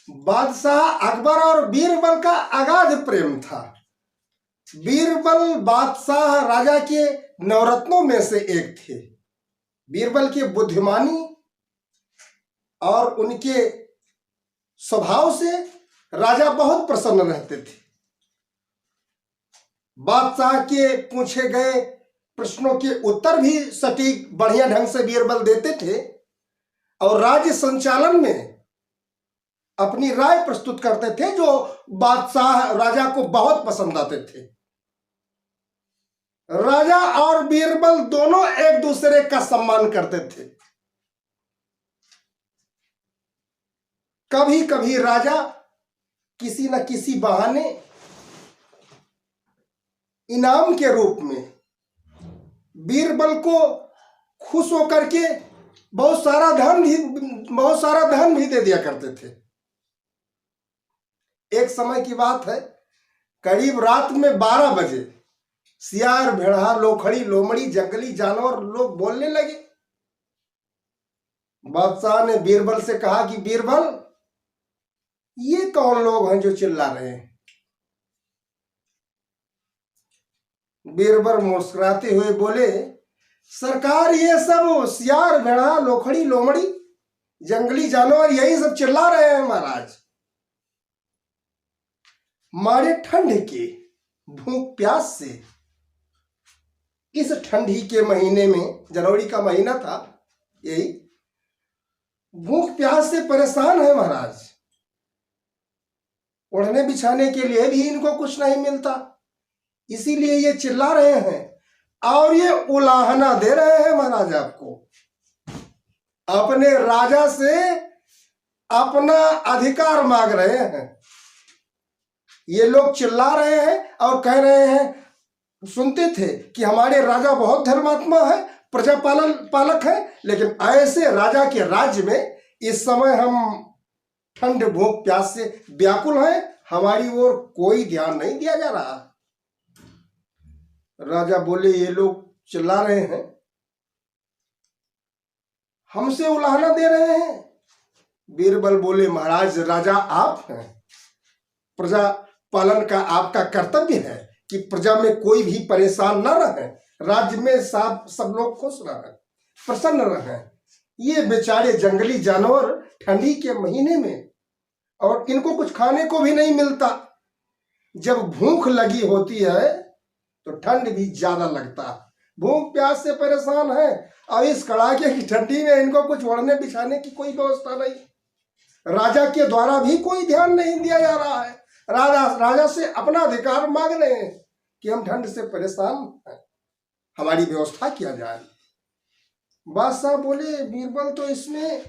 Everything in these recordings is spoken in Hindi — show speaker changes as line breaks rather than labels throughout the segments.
बादशाह अकबर और बीरबल का अगाध प्रेम था। बीरबल बादशाह राजा के नवरत्नों में से एक थे। बीरबल की बुद्धिमानी और उनके स्वभाव से राजा बहुत प्रसन्न रहते थे। बादशाह के पूछे गए प्रश्नों के उत्तर भी सटीक बढ़िया ढंग से बीरबल देते थे और राज्य संचालन में अपनी राय प्रस्तुत करते थे, जो बादशाह राजा को बहुत पसंद आते थे। राजा और बीरबल दोनों एक दूसरे का सम्मान करते थे। कभी कभी राजा किसी न किसी बहाने इनाम के रूप में बीरबल को खुश होकर के बहुत सारा धन भी दे दिया करते थे। एक समय की बात है, करीब रात में 12 बजे सियार, भेड़ा, लोखड़ी, लोमड़ी, जंगली जानवर लोग बोलने लगे। बादशाह ने बीरबल से कहा कि बीरबल, ये कौन लोग हैं जो चिल्ला रहे हैं? बीरबल मुस्कुराते हुए बोले, सरकार, ये सब सियार, भेड़ा, लोखड़ी, लोमड़ी, जंगली जानवर यही सब चिल्ला रहे हैं महाराज। मारे ठंड के भूख प्यास से इस ठंडी के महीने में, जनवरी का महीना था, यही भूख प्यास से परेशान है महाराज। ओढ़ने बिछाने के लिए भी इनको कुछ नहीं मिलता, इसीलिए ये चिल्ला रहे हैं और ये उलाहना दे रहे हैं महाराज आपको। अपने राजा से अपना अधिकार मांग रहे हैं। ये लोग चिल्ला रहे हैं और कह रहे हैं, सुनते थे कि हमारे राजा बहुत धर्मात्मा है, प्रजा पालक है, लेकिन ऐसे राजा के राज्य में इस समय हम ठंड भूख प्यास से व्याकुल हैं, हमारी ओर कोई ध्यान नहीं दिया जा रहा। राजा बोले, ये लोग चिल्ला रहे हैं, हमसे उलाहना दे रहे हैं। बीरबल बोले, महाराज, राजा आप हैं, प्रजा पालन का आपका कर्तव्य है कि प्रजा में कोई भी परेशान न रहे, राज्य में सब लोग खुश रहे, प्रसन्न रहे। ये बेचारे जंगली जानवर ठंडी के महीने में, और इनको कुछ खाने को भी नहीं मिलता। जब भूख लगी होती है तो ठंड भी ज्यादा लगता है। भूख प्यास से परेशान है और इस कड़ाके की ठंडी में इनको कुछ ओढ़ने बिछाने की कोई व्यवस्था नहीं। राजा के द्वारा भी कोई ध्यान नहीं दिया जा रहा है। राजा से अपना अधिकार मांग रहे हैं कि हम ठंड से परेशान हैं, हमारी व्यवस्था किया जाए। बादशाह बोले, बीरबल, तो इसमें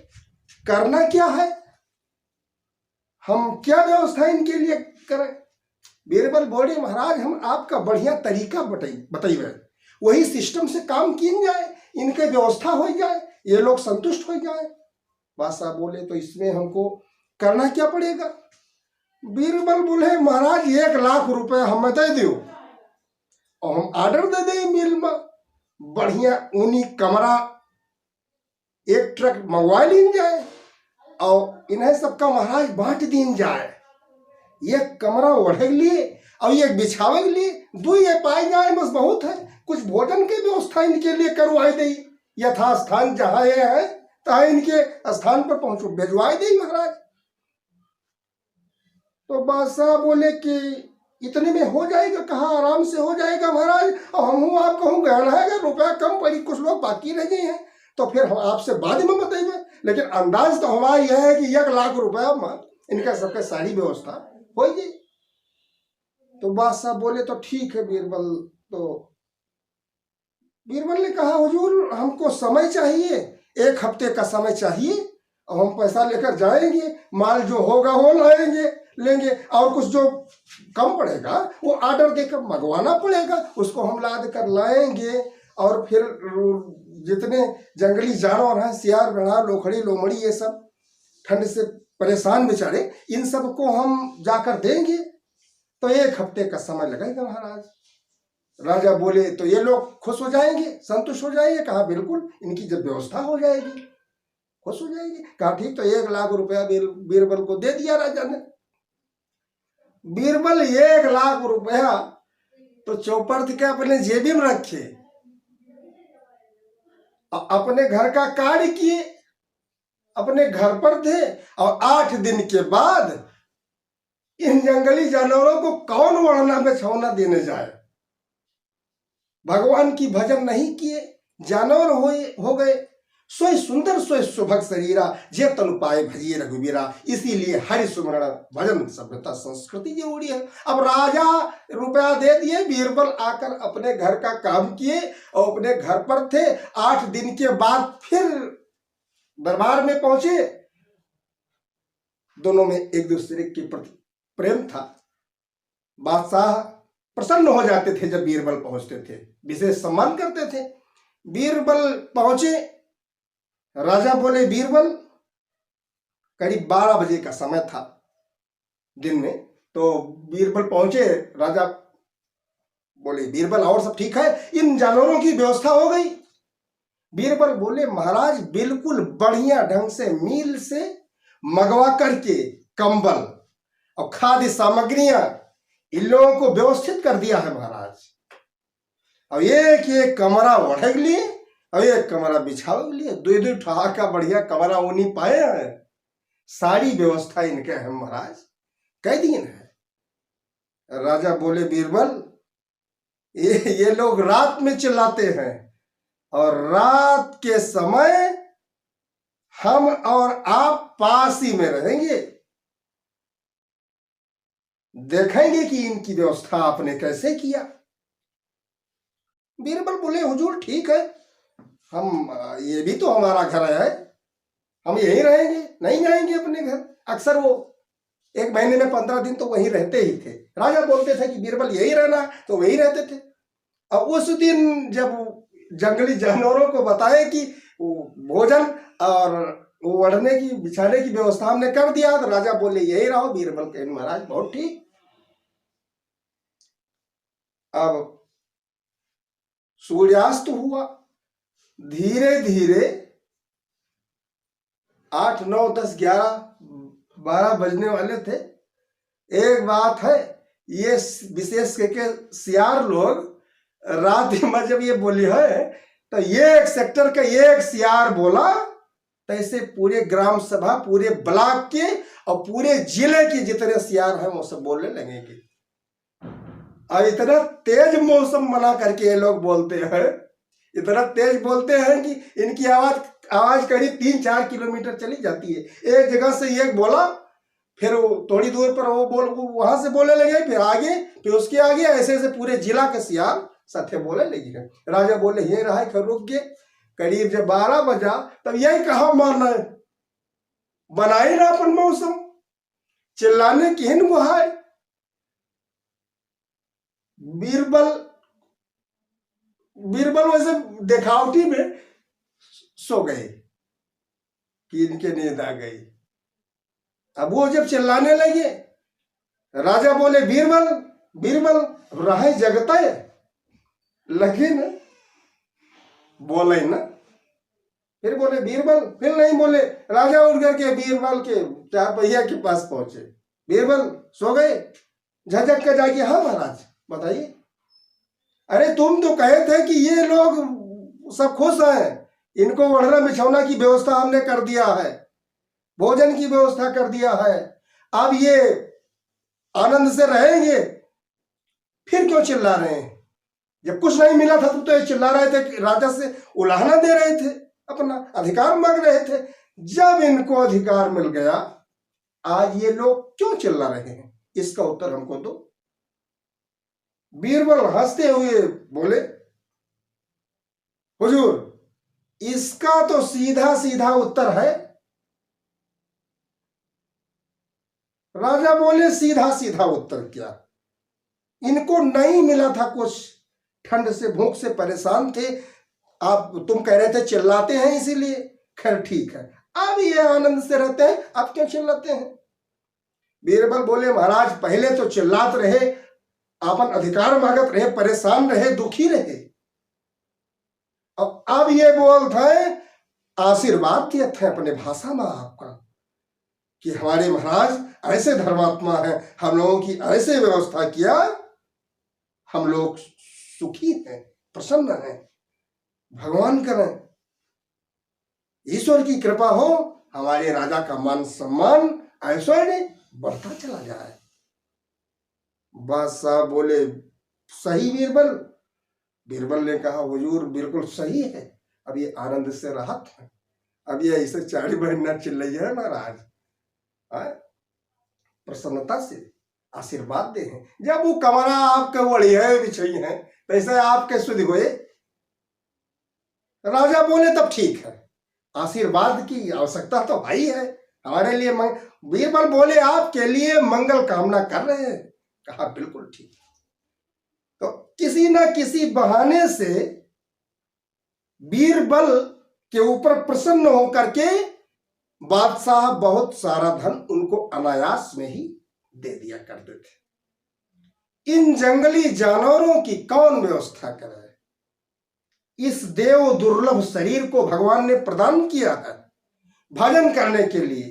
करना क्या है, हम क्या व्यवस्था इनके लिए करें? बीरबल बोले, महाराज, हम आपका बढ़िया तरीका बताइए, वही सिस्टम से काम किया जाए, इनके व्यवस्था हो जाए, ये लोग संतुष्ट हो जाए। बादशाह बोले, तो इसमें हमको करना क्या पड़ेगा? बीरबल बोले, महाराज, 1 लाख रुपए हमें दे दो और हम ऑर्डर दे दें मिल में, बढ़िया ऊनी कमरा 1 ट्रक मंगवा लीन जाए और इन्हें सबका महाराज बांट दीन जाए। ये कमरा ओढ़े लिए और ये बिछावे के लिए 2 ये पाए जाए, बस बहुत है। कुछ भोजन की व्यवस्था इनके लिए करवाई दी, यथास्थान जहाँ ये है तहाँ इनके स्थान पर पहुंचो भिजवाई दी महाराज। तो बादशाह बोले कि इतने में हो जाएगा? कहा, आराम से हो जाएगा महाराज, और हम आप कहूँ गहना है, रुपया कम पड़ी, कुछ लोग बाकी रह गए हैं, तो फिर हम आपसे बाद में बताइए, लेकिन अंदाज तो हमारा यह है कि 1 लाख रुपया इनका सबके सारी व्यवस्था होगी। तो बादशाह बोले, तो ठीक है बीरबल। तो बीरबल ने कहा, हुजूर, हमको समय चाहिए, 1 हफ्ते का समय चाहिए और हम पैसा लेकर जाएंगे, माल जो होगा वो लेंगे और कुछ जो कम पड़ेगा वो ऑर्डर देकर मंगवाना पड़ेगा, उसको हम लाद कर लाएंगे और फिर जितने जंगली जानवर हैं, सियार, भेड़ा, लोखड़ी, लोमड़ी, ये सब ठंड से परेशान बेचारे, इन सब को हम जाकर देंगे, तो 1 हफ्ते का समय लगेगा महाराज। राजा बोले, तो ये लोग खुश हो जाएंगे, संतुष्ट हो जाएंगे? कहा, बिल्कुल, इनकी जब व्यवस्था हो जाएगी। खुश हो जाएगी। कहा ठीक, तो 1 लाख रुपया बीरबल को दे दिया राजा ने। बीरबल 1 लाख रुपया तो चौपर्द के अपने जेबी में रखे, अपने घर का कार्य किए, अपने घर पर थे। और 8 दिन के बाद इन जंगली जानवरों को कौन वरना बिछौना देने जाए। भगवान की भजन नहीं किए, जानवर हो गए। सोई सुंदर सोई सुभग शरीरा, जे तनु पाए भजिए रघुवीरा। इसीलिए हरि सुमरण भजन सभ्यता संस्कृति जरूरी है। अब राजा रुपया दे दिए, बीरबल आकर अपने घर का काम किए और अपने घर पर थे। 8 दिन के बाद फिर दरबार में पहुंचे। दोनों में एक दूसरे के प्रति प्रेम था। बादशाह प्रसन्न हो जाते थे जब बीरबल पहुंचते थे, विशेष सम्मान करते थे। बीरबल पहुंचे, राजा बोले बीरबल, करीब 12 बजे का समय था दिन में। तो बीरबल पहुंचे, राजा बोले बीरबल और सब ठीक है, इन जानवरों की व्यवस्था हो गई। बीरबल बोले महाराज बिल्कुल बढ़िया ढंग से मिल से मंगवा करके कंबल और खाद्य सामग्रियां इन लोगों को व्यवस्थित कर दिया है महाराज। और एक एक कमरा ओढ़े के लिए और एक कमरा बिछावे के लिए, 2-2 ठहा का बढ़िया कमरा उन्हीं पाए हैं। सारी व्यवस्था इनके है महाराज, कई दिन है। राजा बोले बीरबल, ये लोग रात में चिल्लाते हैं और रात के समय हम और आप पास ही में रहेंगे, देखेंगे कि इनकी व्यवस्था आपने कैसे किया। बीरबल बोले हुजूर ठीक है, हम ये भी तो हमारा घर है, हम यहीं रहेंगे, नहीं जाएंगे अपने घर। अक्सर वो 1 महीने में 15 दिन तो वहीं रहते ही थे। राजा बोलते थे कि बीरबल यही रहना, तो वही रहते थे। और उस दिन जब जंगली जानवरों को बताए कि भोजन और ओढ़ने की बिछाने की व्यवस्था हमने कर दिया, तो राजा बोले यही रहो। बीरबल कहे महाराज बहुत ठीक। अब सूर्यास्त हुआ, धीरे धीरे 8, 9, 10, 11, 12 बजने वाले थे। एक बात है, ये विशेष करके सियार लोग रात में जब ये बोली है तो ये एक सेक्टर का एक सियार बोला तो ऐसे पूरे ग्राम सभा, पूरे ब्लॉक के और पूरे जिले के जितने सियार हैं वो सब बोलने लगेंगे। और इतना तेज मौसम बना करके ये लोग बोलते हैं, इतना तेज बोलते हैं कि इनकी आवाज करीब 3-4 किलोमीटर चली जाती है। एक जगह से एक बोला, फिर थोड़ी दूर पर वो वहां से बोलने लगे, फिर आगे, फिर उसके आगे, ऐसे ऐसे पूरे जिला के सियार साथे बोलने लगे। राजा बोले ये रहा, फिर रुक गए। करीब जब 12 बजा तब यही कहा मारना है, बनाई ना अपन मौसम, चिल्लाने की हिन गुहार। बीरबल वैसे दिखावटी में सो गए कि इनके नींद आ गई। अब वो जब चिल्लाने लगे, राजा बोले बीरबल बीरबल रहे जगता है, लगे न बोले न। फिर बोले बीरबल, फिर नहीं बोले। राजा उठ करके बीरबल के 4 पहिया के पास पहुंचे। बीरबल सो गए, झटक कर जाके हाँ महाराज बताइए। अरे तुम तो कहे थे कि ये लोग सब खुश हैं, इनको ओढ़ना बिछौना की व्यवस्था हमने कर दिया है, भोजन की व्यवस्था कर दिया है, अब ये आनंद से रहेंगे, फिर क्यों चिल्ला रहे हैं? जब कुछ नहीं मिला था तो ये चिल्ला रहे थे, राजा से उलाहना दे रहे थे, अपना अधिकार मांग रहे थे। जब इनको अधिकार मिल गया, आज ये लोग क्यों चिल्ला रहे हैं? इसका उत्तर हमको दो। बीरबल हंसते हुए बोले हुजूर, इसका तो सीधा सीधा उत्तर है। राजा बोले सीधा सीधा उत्तर क्या? इनको नहीं मिला था कुछ, ठंड से भूख से परेशान थे, आप तुम कह रहे थे चिल्लाते हैं इसीलिए। खैर ठीक है, अब ये आनंद से रहते हैं, अब क्यों चिल्लाते हैं? बीरबल बोले महाराज पहले तो चिल्लाते रहे, अपन अधिकार मांगत रहे, परेशान रहे, दुखी रहे। अब ये बोलते हैं आशीर्वाद दिए थे अपने भाषा में आपका कि हमारे महाराज ऐसे धर्मात्मा हैं, हम लोगों की ऐसे व्यवस्था किया, हम लोग सुखी हैं, प्रसन्न हैं। भगवान करें ईश्वर की कृपा हो, हमारे राजा का मान सम्मान ऐश्वर्य बढ़ता चला जाए। बादशाह बोले सही बीरबल। बीरबल ने कहा हुजूर बिल्कुल सही है, अब ये आनंद से राहत है, अब ये ऐसे चाड़ी बहन चिल्लाइए महाराज, प्रसन्नता से आशीर्वाद दे हैं। जब वो कमरा आपके वड़ी है बिछई है, वैसे आपके सुध हुए। राजा बोले तब ठीक है, आशीर्वाद की आवश्यकता तो भाई है हमारे लिए। बीरबल बोले आपके लिए मंगल कामना कर रहे हैं। कहा बिल्कुल ठीक। तो किसी न किसी बहाने से बीरबल के ऊपर प्रसन्न होकर के बादशाह बहुत सारा धन उनको अनायास में ही दे दिया करते थे। इन जंगली जानवरों की कौन व्यवस्था करे? इस देव दुर्लभ शरीर को भगवान ने प्रदान किया है भजन करने के लिए,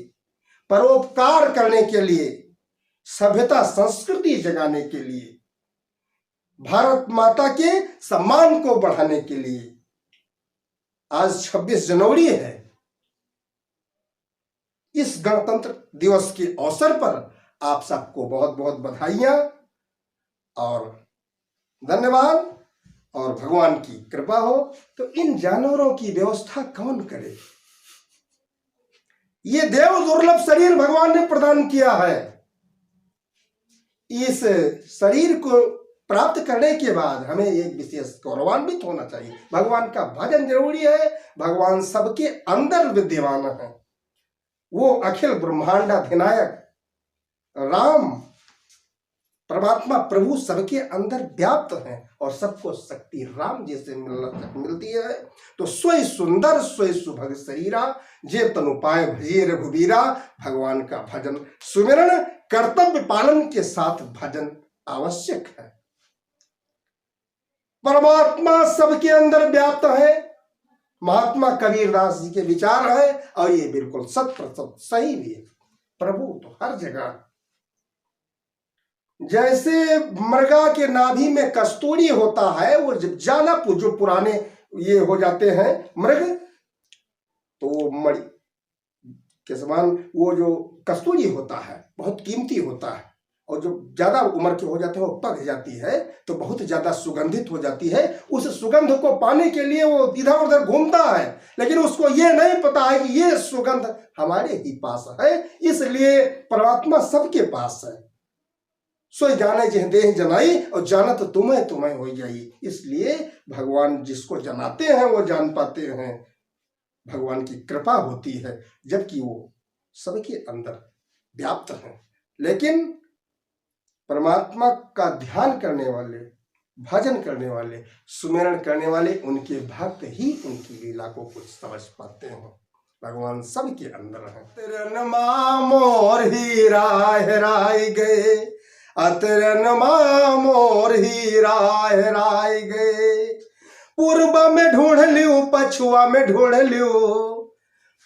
परोपकार करने के लिए, सभ्यता संस्कृति जगाने के लिए, भारत माता के सम्मान को बढ़ाने के लिए। आज 26 जनवरी है। इस गणतंत्र दिवस के अवसर पर आप सबको बहुत बहुत बधाइयां और धन्यवाद, और भगवान की कृपा हो। तो इन जानवरों की व्यवस्था कौन करे? ये देव दुर्लभ शरीर भगवान ने प्रदान किया है। इस शरीर को प्राप्त करने के बाद हमें एक विशेष गौरवान्वित होना चाहिए। भगवान का भजन जरूरी है। भगवान सबके अंदर विद्यमान है। वो अखिल ब्रह्मांडाधिनायक राम परमात्मा प्रभु सबके अंदर व्याप्त हैं और सबको शक्ति राम जैसे मिलती है। तो सोई सुंदर सोई सुभग शरीरा, जे तनु पाए भजे रघुबीरा। भगवान का भजन सुमिरन कर्तव्य पालन के साथ भजन आवश्यक है। परमात्मा सबके अंदर व्याप्त है, महात्मा कबीरदास जी के विचार है, और ये बिल्कुल 100% सही भी है। प्रभु तो हर जगह, जैसे मृगा के नाभि में कस्तूरी होता है, वो जब ज्यादा जो पुराने ये हो जाते हैं मृग, तो मणि के समान वो जो कस्तूरी होता है बहुत कीमती होता है, और जो ज्यादा उम्र के हो जाते हैं वो पक जाती है तो बहुत ज्यादा सुगंधित हो जाती है। उस सुगंध को पाने के लिए वो इधर उधर घूमता है, लेकिन उसको ये नहीं पता है कि ये सुगंध हमारे ही पास है। इसलिए परमात्मा सबके पास है। सोई जाने जिह देह जनाई, और जानत तुम्हें तुम्हें हो जाई। इसलिए भगवान जिसको जनाते हैं वो जान पाते हैं। भगवान की कृपा होती है, जबकि वो सबके अंदर व्याप्त है। लेकिन परमात्मा का ध्यान करने वाले, भजन करने वाले, सुमिरन करने वाले, उनके भक्त ही उनकी लीला को कुछ समझ पाते हैं। भगवान सबके अंदर है। तेरे मोर हीरा हेराई गए, अतरन मोर हीरा हेराई गए। पूर्व में ढूंढ लियो पछुआ में ढूंढ लियो,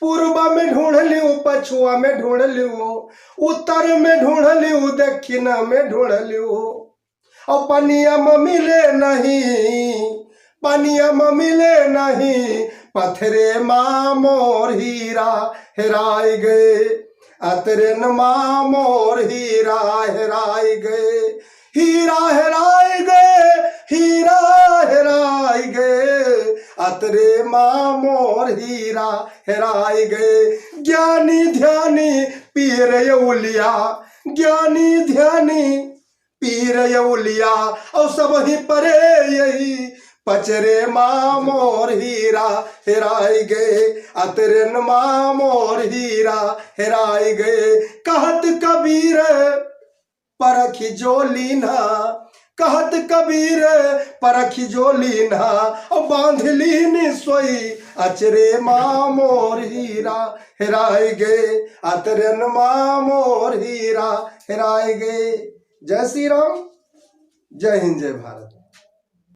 पूर्व में ढूंढ लियो पछुआ में ढूंढ लियो, उत्तर में ढूंढ लियो दक्षिण में ढूंढ लियो। और पनिया में मिले नहीं, पनिया में मिले नहीं, पत्थरे माँ मोर हीरा हेराई गए। अतरन माँ मोर हीरा हेराई गए, हीरा हेराई गए, हीरा हेराई गए। अतरे माँ मोर हीरा हेराई गए। ज्ञानी ध्यानी पीर यौलिया, ज्ञानी ध्यानी पीर यौलिया, और सब ही परे यही पचरे माँ मोर हीरा हेराई गए। अतरन माँ मोर हीरा हेराई गए। कहत कबीर परखी जो लीना, कहत कबीर परखी जो लीना, और बांध लीनी सोई अचरे माँ मोर हीरा हेराई गए। अतरन माँ मोर हीरा हेराई गए। जय श्री राम, जय हिंद, जय भारत।